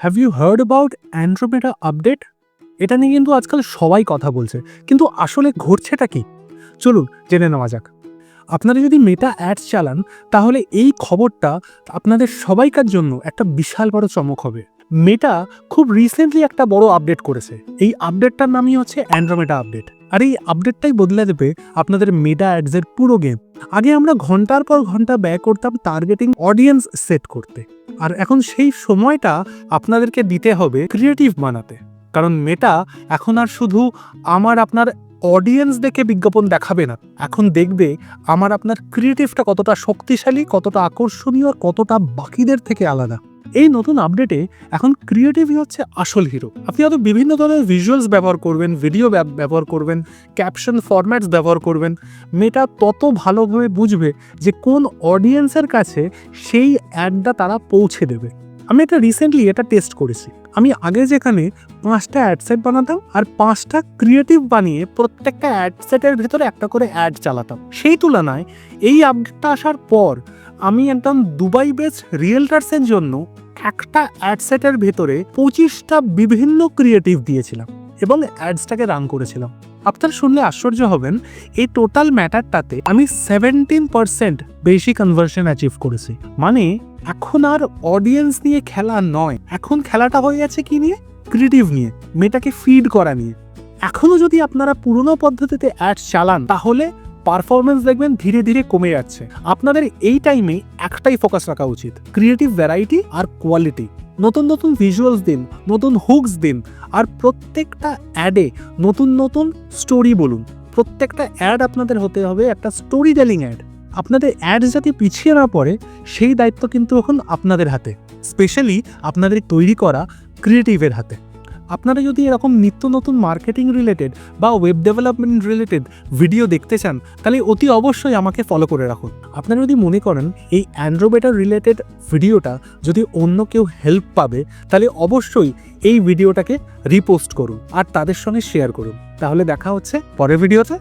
Have you heard about Andromeda update? এটা নিয়ে কিন্তু আজকাল সবাই কথা বলছে, কিন্তু আসলে ঘটছেটা কি? চলুন জেনে নেওয়া যাক। আপনারা যদি মেটা অ্যাডস চালান, তাহলে এই খবরটা আপনাদের সবাইকার জন্য একটা বিশাল বড় চমক হবে। মেটা খুব রিসেন্টলি একটা বড় আপডেট করেছে। এই আপডেটটার নামই হচ্ছে অ্যান্ড্রোমেডা আপডেট। আর এই আপডেটটাই বদলে দেবে আপনাদের মেটা অ্যাডসের পুরো গেম। আগে আমরা ঘন্টার পর ঘন্টা ব্যয় করতাম টার্গেটিং অডিয়েন্স সেট করতে, আর এখন সেই সময়টা আপনাদেরকে দিতে হবে ক্রিয়েটিভ বানাতে। কারণ মেটা এখন আর শুধু আপনার অডিয়েন্স দেখে বিজ্ঞাপন দেখাবে না, এখন দেখবে আপনার ক্রিয়েটিভটা কতটা শক্তিশালী, কতটা আকর্ষণীয়, আর কতটা বাকিদের থেকে আলাদা। এই নতুন আপডেটে এখন ক্রিয়েটিভই হচ্ছে আসল হিরো। আপনি হয়তো বিভিন্ন ধরনের ভিজুয়ালস ব্যবহার করবেন, ভিডিও ব্যবহার করবেন, ক্যাপশন ফরম্যাটস ব্যবহার করবেন। মেটা তত ভালোভাবে বুঝবে যে কোন অডিয়েন্সের কাছে সেই অ্যাডটা তারা পৌঁছে দেবে। আমি রিসেন্টলি এটা টেস্ট করেছি। আমি আগে যেখানে 5টা অ্যাডসেট বানাতাম আর 5টা ক্রিয়েটিভ বানিয়ে প্রত্যেকটা অ্যাডসেটের ভেতরে একটা করে অ্যাড চালাতাম, সেই তুলনায় এই আপডেটটা আসার পর আমি একদম দুবাই বেসড রিয়েলটার্সের জন্য একটা অ্যাডসেটের ভেতরে 25টা বিভিন্ন ক্রিয়েটিভ দিয়েছিলাম এবং অ্যাডসটাকে রান করেছিলাম। আপনারা শুনলে আশ্চর্য হবেন, এই টোটাল ম্যাটারটাতে আমি 17% বেশি কনভার্সন অ্যাচিভ করেছি। মানে এখন আর অডিয়েন্স নিয়ে খেলা নয়, এখন খেলাটা হয়ে গেছে কি নিয়ে? ক্রিয়েটিভ নিয়ে, মেটাকে ফিড করা নিয়ে। এখনো যদি আপনারা পুরনো পদ্ধতিতে অ্যাডস চালান, তাহলে পারফরমেন্স দেখবেন ধীরে ধীরে কমে যাচ্ছে। আপনাদের এই টাইমে একটাই ফোকাস রাখা উচিত, ক্রিয়েটিভ ভ্যারাইটি আর কোয়ালিটি। নতুন নতুন ভিজুয়ালস দিন, নতুন হুকস দিন, আর প্রত্যেকটা অ্যাডে নতুন নতুন স্টোরি বলুন। প্রত্যেকটা অ্যাড আপনাদের হতে হবে একটা স্টোরি টেলিং অ্যাড। আপনাদের অ্যাড যাতে পিছিয়ে না পড়ে, সেই দায়িত্ব কিন্তু এখন আপনাদের হাতে, স্পেশালি আপনাদের তৈরি করা ক্রিয়েটিভের হাতে। আপনারা যদি এরকম নিত্য নতুন মার্কেটিং রিলেটেড বা ওয়েব ডেভেলপমেন্ট রিলেটেড ভিডিও দেখতে চান, তাহলে অতি অবশ্যই আমাকে ফলো করে রাখুন। আপনারা যদি মনে করেন এই অ্যান্ড্রোমেডা রিলেটেড ভিডিওটা যদি অন্য কেউ হেল্প পাবে, তাহলে অবশ্যই এই ভিডিওটাকে রিপোস্ট করুন আর তাদের সঙ্গে শেয়ার করুন। তাহলে দেখা হচ্ছে পরের ভিডিওতে।